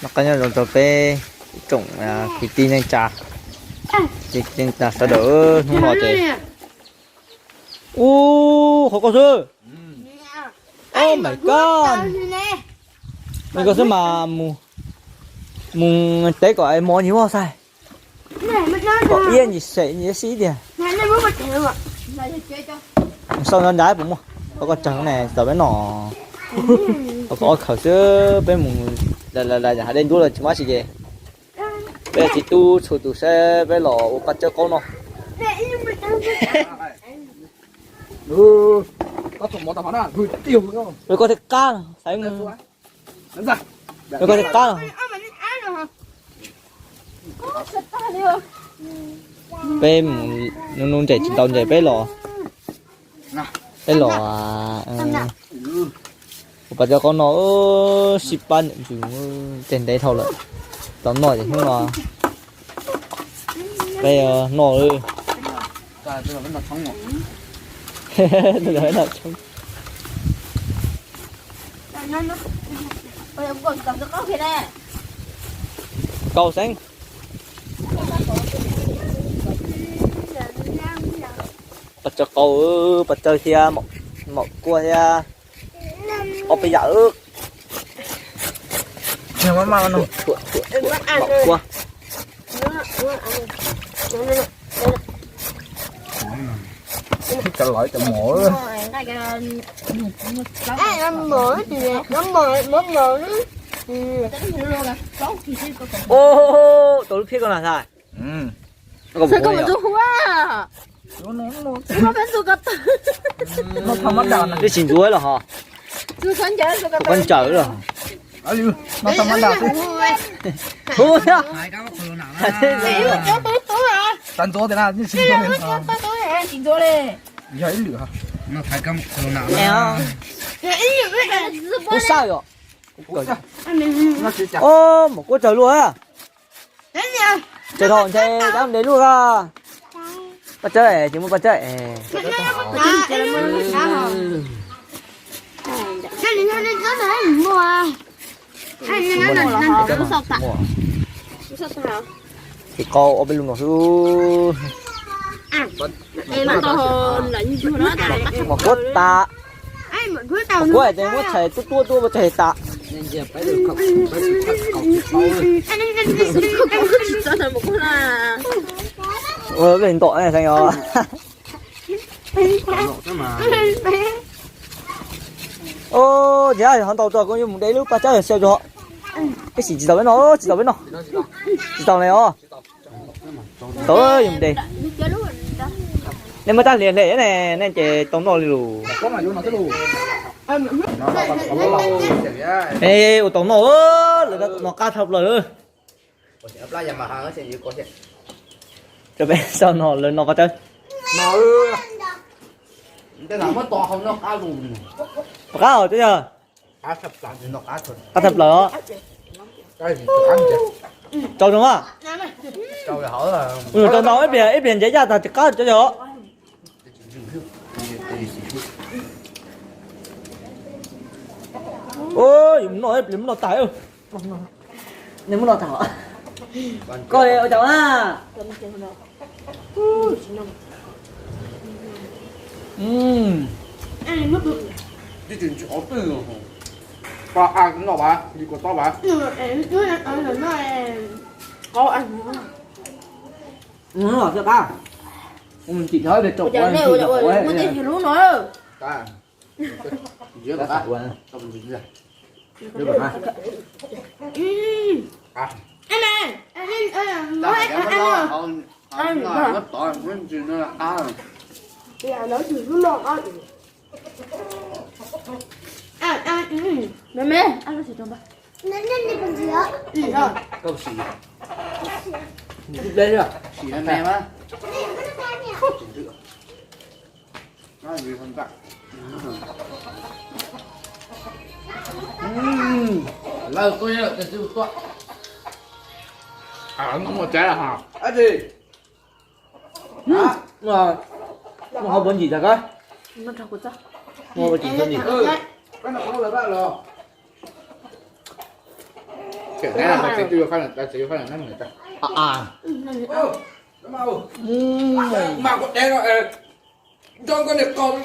nó có nhau rồi về trồng thịt tin nhanh trà thịt tin trà sao đỡ không lo chơi khó có sư oh my god mình có sư mà mùng tế của em món nhiều sao có yên gì sậy gì xí đi sau nó đái bụng có trắng này tao bé nọ có khẩu sữa bé mùng là nhà đến đua là chỉ mấy gì bé chỉ tu chủ tu xe bé lò bắt cho con nó có thùng món tao phán à gửi tiêu không rồi có thể cá thấy không đánh ra rồi có thể cá bé nôn chảy chỉ tao chảy bé lò bắt cho con nó xịt ban chúng trên đấy thôi rồi tao nói thì không là bây giờ nọ ơi bây giờ vẫn là sống rồi bây giờ vẫn là sống cầu xanh bắt cho cầu bắt cho kia một cua kia ô bây giờ nhiều mà nó một cua cái loại chậm mổ ô tôi lúc con là sao nó thầm mất đàn cái xin chuối là hả con chở rồi nó thầm mất đàn thôi nhá tàn chỗ thế nào như xin cho mình giấy lửa nó thay cam khổ não không sao rồi ô một cô trời luôn á trời thọn chơi đám đấy luôn à bắt chơi chỉ muốn bắt chơi thì cô ở bên luôn rồi một cốt ta một cốt thì một thầy tua một thầy ta cái hình tội này thành rồi ô dạ hắn tàu tôi có như một đấy lúc ba chơi xem cho họ cái gì chỉ tàu bên nó chỉ tàu này ó tới dùng đi nên mà ta liền lệ này nên chỉ tống nó lù ê ô tống nó nó cá thập rồi cho bé sao nó lên nó vào chơi nó cái nào mới to không nó cá luôn cá rồi chứ giờ cá thập làm thì nó cá thôi cá thập rồi cái gì ăn chứ trâu đúng không trâu là hỏi là trâu nó ít biển dễ ra thì cá cho giờ ôi dùng nó tải ơi nếu muốn nó thở coi ở cháu à đi chuyển chỗ từ ba ăn cũng nào ba đi của to ba nó cho ta mình chỉ nói về trộn ấy ta dưới là ta không dính ra dưới là ta anh mất tỏi mất chuyện nữa là ta mẹ ăn gì trong ba câu xì đây chưa xì anh em á nói gì không cả là tôi nhớ là chịu toa nó một trái là hả cái gì mà không muốn gì cả cái nó trâu của ta mua cái gì gì cái nào không là ba lò Cái này là sẽ chưa phải là nó người ta. Mà con đen rồi, cho con đẹp con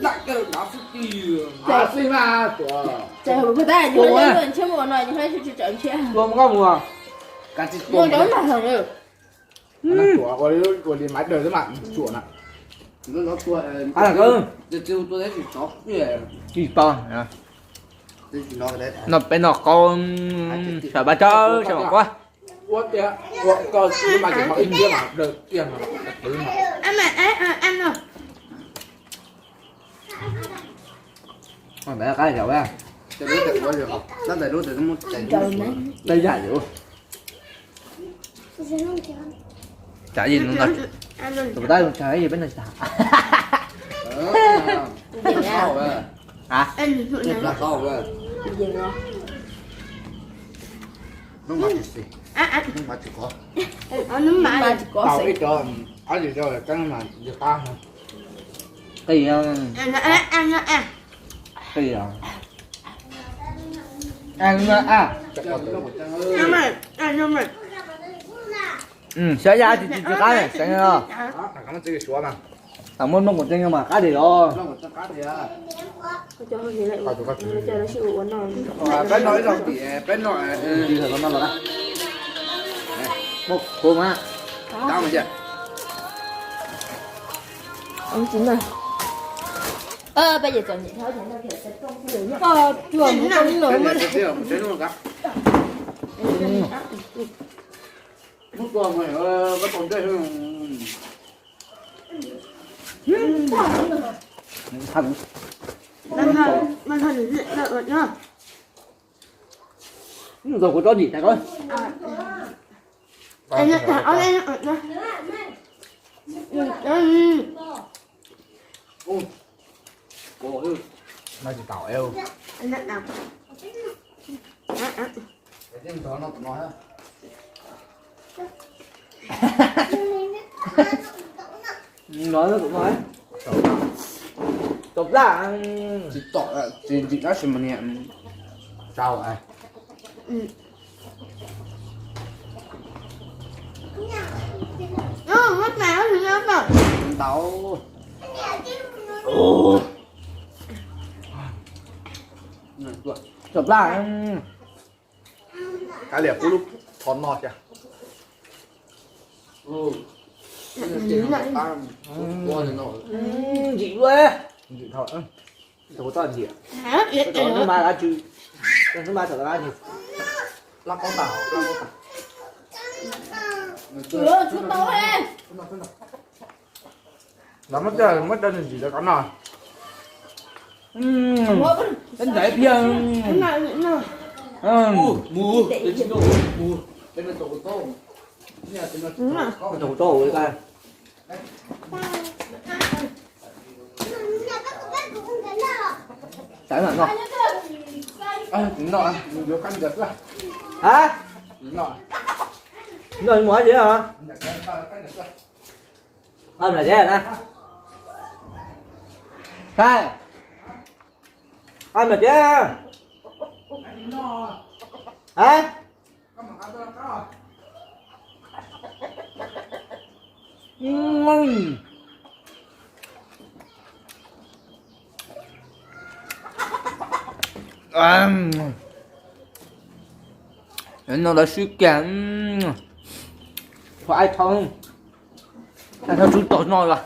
đại cơ đá phút gì, đá phim mà của. Trời ơi, người ta là những cái người chưa mua này, những cái chưa chọn chưa. Không có mua, cả chỉ Mua giống là thật rồi. nó của liền máy đời các bạn chuột ạ. Nó chuột. À là cơ. Chưa tôi thấy thì chó Chỉ con. nó đấy. Nó bên nó con sợ ba chó sợ quá. Ủa kìa, còn nhưng mà chỉ mặc in kia mà được tiền mà được mà. Ăn mà, ăn rồi. Còn bé cái kiểu bé. Cái đối tượng bao giờ học, nó để đối tượng nó chạy Đây giải dữ. Chả gì nó thật. Ăn rồi. Tụi tay chả gì bên này chả. Hả? Ăn rồi. là to rồi. Dừng rồi. Nó mặc gì? Ăn. Nó mặc chỉ có. Nó mà chỉ có Tao sỉ. ít cho, ăn gì cho là cái mà giờ ta hả? Thì Ăn. thì ăn à. Ăn rồi. Sẽ ra thì cái này sẽ Đó, thằng nó chơi xuống mà. thằng muốn một tên mà cái gì đó. Nó một trăm cá thì à. Cho hơi gì lại. Cho nó chịu uống rồi. Bé nói rồi thì bé nói Đi thử con nó rồi. Một cô má. tao mà chưa? Ông chín rồi. Bây giờ chọn nhị tháo thì nó sẽ trong cái đường nhá. Chuồng nó không nổi mà. Cái luôn cả. Mức con mày bắt còn đây không? Thằng Mà thôi lợi nhá. rồi có gì tại coi. Anh thả áo lên nhá. Cô ơi, nó chỉ tảo eo. Anh đặt nào. Cái tiếng đó nó cũng nói á. Nói nó cũng nói. Tục ra Chỉ tỏ chỉ nói chuyện mà nhẹ. Sao vậy? Mất nào thì nó bảo. Tao. tục ra Cái liệp lúc thón nọt kìa. Qua thì nổi. gì quê. Dị thôi. Đâu có gì. Hả? Nó mà đã chữ. Nó mà thật ra gì. Lắc có tảo, lắc có tảo. Chút tao lên. Nó mất đơn gì đó có nồi. Đến giải phiên. Mù. Mù. Bên này tổ tôm. Nhà bên này có Đầu tổ với cái. Trái mà ngon. Tính nọ, mình vô căn giật ra. Hả? Tính nọ. Rồi mua gì hả? Hôm là thế nè. Khai. Hôm là thế. Hả? Nó là sự kiện phải không? Tại sao chúng tôi nói là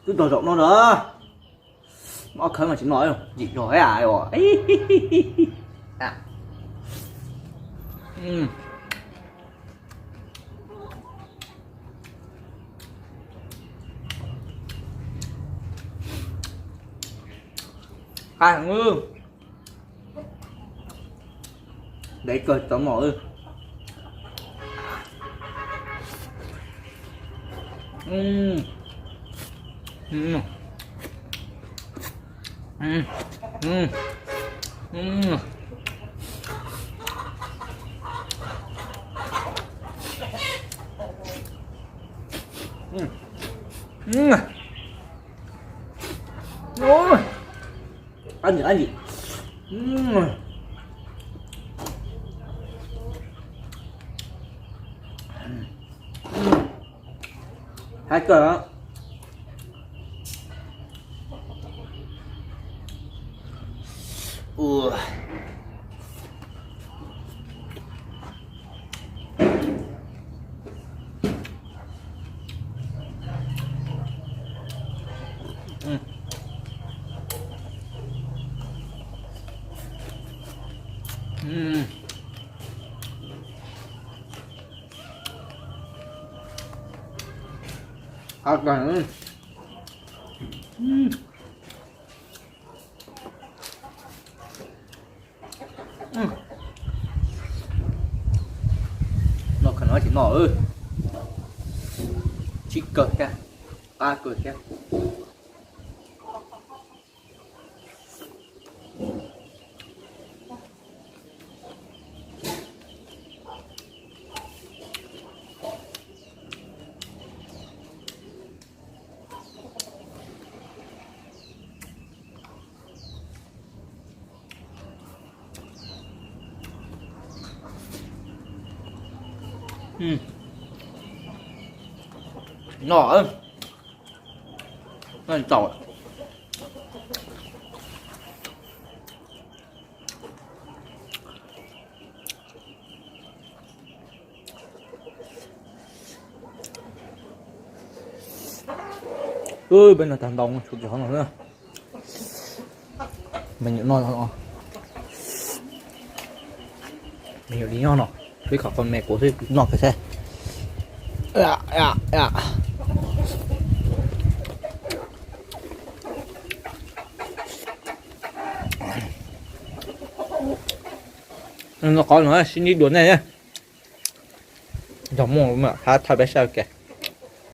chúng tôi rộng nó nữa nó khởi mà chỉ nói rồi gì rồi à rồi à. Hai thằng ư để cười tóm mồi ư Ôi. Ăn gì? Hai cờ. Ui. Thật là nó khả nói chỉ nọ ơi chỉ cờ kìa ba cờ kìa nọ ơi nó tỏi ơi bên là thằng đồng chụp cho nó nữa mình nhận nó mình hiểu lý nho nó với cả con mẹ của tôi nó phải xe nó có nữa xin đi đuổi này nhá giống mồm mà thả bé sao kìa